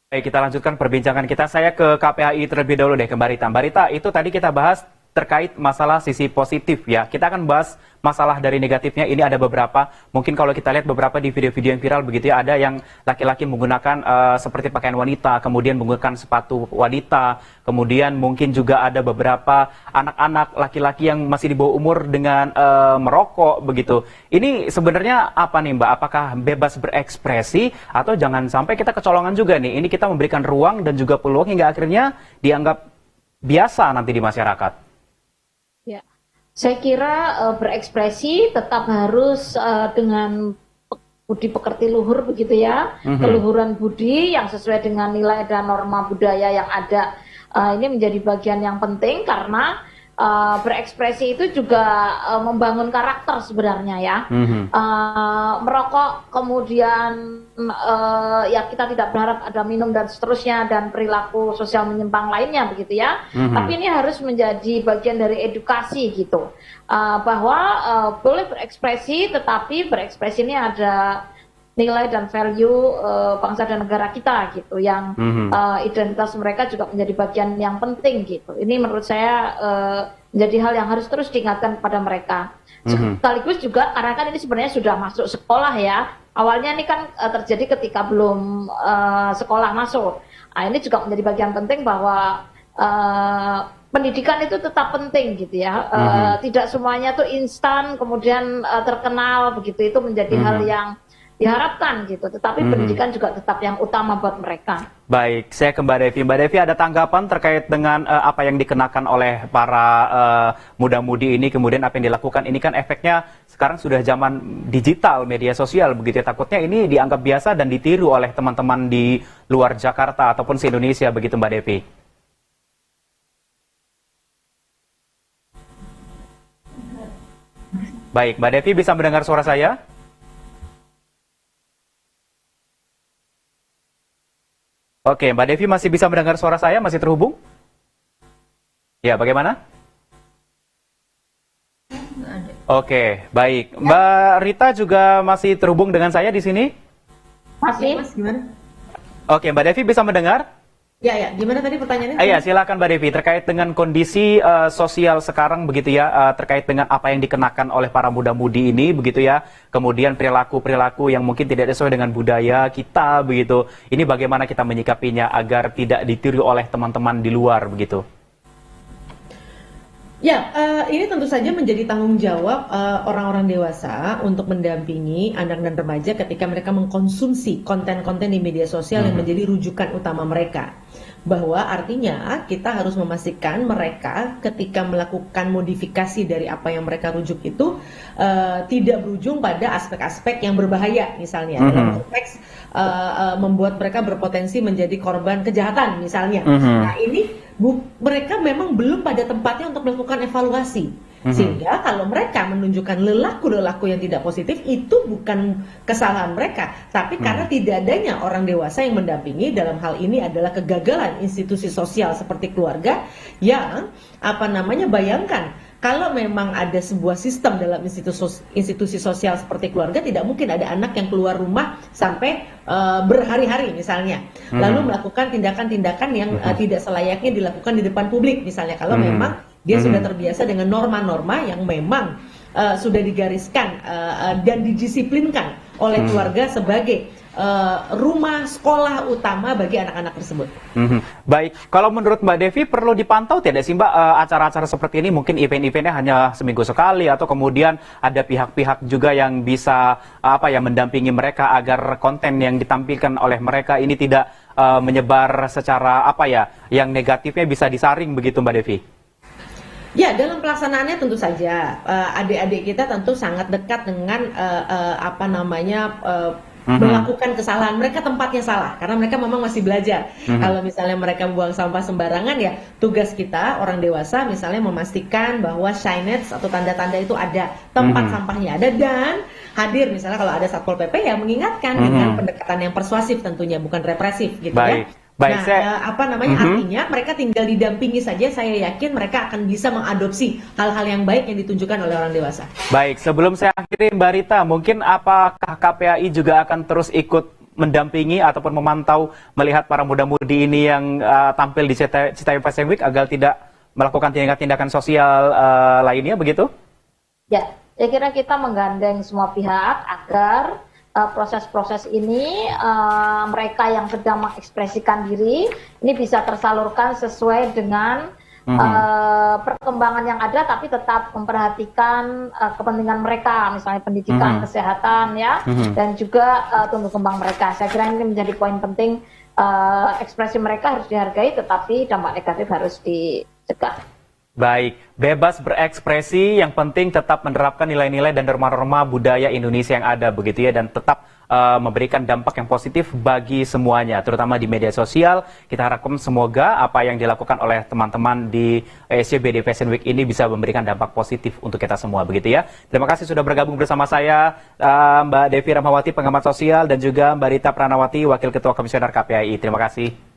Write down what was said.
Baik, kita lanjutkan perbincangan kita. Saya ke KPAI terlebih dahulu deh, ke Mbak Rita. Mbak Rita, itu tadi kita bahas terkait masalah sisi positif ya. Kita akan bahas masalah dari negatifnya. Ini ada beberapa. Mungkin kalau kita lihat beberapa di video-video yang viral begitu ya, ada yang laki-laki menggunakan seperti pakaian wanita, kemudian menggunakan sepatu wanita, kemudian mungkin juga ada beberapa anak-anak laki-laki yang masih di bawah umur dengan merokok begitu. Ini sebenarnya apa nih Mbak? Apakah bebas berekspresi atau jangan sampai kita kecolongan juga nih? Ini kita memberikan ruang dan juga peluang hingga akhirnya dianggap biasa nanti di masyarakat. Ya, saya kira berekspresi tetap harus dengan budi pekerti luhur begitu ya, keluhuran budi yang sesuai dengan nilai dan norma budaya yang ada. Ini menjadi bagian yang penting karena berekspresi itu juga membangun karakter sebenarnya ya. Merokok kemudian ya kita tidak berharap ada minum dan seterusnya dan perilaku sosial menyimpang lainnya begitu ya. Tapi ini harus menjadi bagian dari edukasi gitu, bahwa boleh berekspresi tetapi berekspresi ini ada nilai dan value bangsa dan negara kita gitu, yang identitas mereka juga menjadi bagian yang penting gitu. Ini menurut saya menjadi hal yang harus terus diingatkan kepada mereka. Sekaligus juga karena kan ini sebenarnya sudah masuk sekolah ya. Awalnya ini kan terjadi ketika belum sekolah masuk. Nah, ini juga menjadi bagian penting bahwa pendidikan itu tetap penting gitu ya. Tidak semuanya tuh instan kemudian terkenal begitu, itu menjadi hal yang diharapkan gitu, tetapi pendidikan juga tetap yang utama buat mereka. Baik, saya ke Mbak Devi. Mbak Devi ada tanggapan terkait dengan apa yang dikenakan oleh para muda-mudi ini, kemudian apa yang dilakukan. Ini kan efeknya sekarang sudah zaman digital, media sosial begitu ya. Takutnya ini dianggap biasa dan ditiru oleh teman-teman di luar Jakarta ataupun se-Indonesia begitu Mbak Devi. Baik, Mbak Devi bisa mendengar suara saya? Oke, Mbak Devi masih bisa mendengar suara saya? Masih terhubung? Ya, bagaimana? Oke, baik. Mbak Rita juga masih terhubung dengan saya di sini? Masih? Mas, gimana? Oke, Mbak Devi bisa mendengar? Ya, gimana tadi pertanyaannya? Iya, silakan Mbak Devi. Terkait dengan kondisi sosial sekarang begitu ya, terkait dengan apa yang dikenakan oleh para muda-mudi ini begitu ya, kemudian perilaku-perilaku yang mungkin tidak sesuai dengan budaya kita begitu. Ini bagaimana kita menyikapinya agar tidak ditiru oleh teman-teman di luar begitu? Ya, ini tentu saja menjadi tanggung jawab orang-orang dewasa untuk mendampingi anak dan remaja ketika mereka mengkonsumsi konten-konten di media sosial yang menjadi rujukan utama mereka. Bahwa artinya kita harus memastikan mereka ketika melakukan modifikasi dari apa yang mereka rujuk itu tidak berujung pada aspek-aspek yang berbahaya, misalnya dalam konteks membuat mereka berpotensi menjadi korban kejahatan misalnya. Nah ini mereka memang belum pada tempatnya untuk melakukan evaluasi. Sehingga kalau mereka menunjukkan lelaku-lelaku yang tidak positif, itu bukan kesalahan mereka, tapi karena tidak adanya orang dewasa yang mendampingi. Dalam hal ini adalah kegagalan institusi sosial seperti keluarga yang bayangkan kalau memang ada sebuah sistem dalam institusi sosial seperti keluarga, tidak mungkin ada anak yang keluar rumah sampai berhari-hari misalnya, lalu melakukan tindakan-tindakan yang tidak selayaknya dilakukan di depan publik misalnya, kalau memang dia sudah terbiasa dengan norma-norma yang memang sudah digariskan dan didisiplinkan oleh keluarga sebagai rumah sekolah utama bagi anak-anak tersebut. Baik, kalau menurut Mbak Devi perlu dipantau tidak sih Mbak acara-acara seperti ini, mungkin event-eventnya hanya seminggu sekali atau kemudian ada pihak-pihak juga yang bisa mendampingi mereka agar konten yang ditampilkan oleh mereka ini tidak menyebar secara yang negatifnya bisa disaring begitu Mbak Devi? Ya, dalam pelaksanaannya tentu saja adik-adik kita tentu sangat dekat dengan melakukan kesalahan. Mereka tempatnya salah karena mereka memang masih belajar. Kalau misalnya mereka buang sampah sembarangan, ya tugas kita orang dewasa misalnya memastikan bahwa signage atau tanda-tanda itu ada, tempat sampahnya ada, dan hadir misalnya kalau ada Satpol PP ya mengingatkan dengan pendekatan yang persuasif tentunya, bukan represif gitu. Baik. Ya. Baik, artinya mereka tinggal didampingi saja, saya yakin mereka akan bisa mengadopsi hal-hal yang baik yang ditunjukkan oleh orang dewasa. Baik, sebelum saya akhiri Mbak Rita, mungkin apakah KPAI juga akan terus ikut mendampingi ataupun memantau melihat para muda-mudi ini yang tampil di Citayam Fashion Week agar tidak melakukan tindakan-tindakan sosial lainnya begitu? Ya, saya kira kita menggandeng semua pihak agar proses-proses ini mereka yang sedang mengekspresikan diri ini bisa tersalurkan sesuai dengan perkembangan yang ada, tapi tetap memperhatikan kepentingan mereka, misalnya pendidikan, kesehatan, ya, dan juga tumbuh kembang mereka. Saya kira ini menjadi poin penting. Ekspresi mereka harus dihargai, tetapi dampak negatif harus dicegah. Baik, bebas berekspresi, yang penting tetap menerapkan nilai-nilai dan norma-norma budaya Indonesia yang ada begitu ya, dan tetap memberikan dampak yang positif bagi semuanya, terutama di media sosial. Kita harapkan semoga apa yang dilakukan oleh teman-teman di SCBD Fashion Week ini bisa memberikan dampak positif untuk kita semua begitu ya. Terima kasih sudah bergabung bersama saya Mbak Devi Rahmawati, pengamat sosial, dan juga Mbak Rita Pranawati, Wakil Ketua Komisioner KPAI. Terima kasih.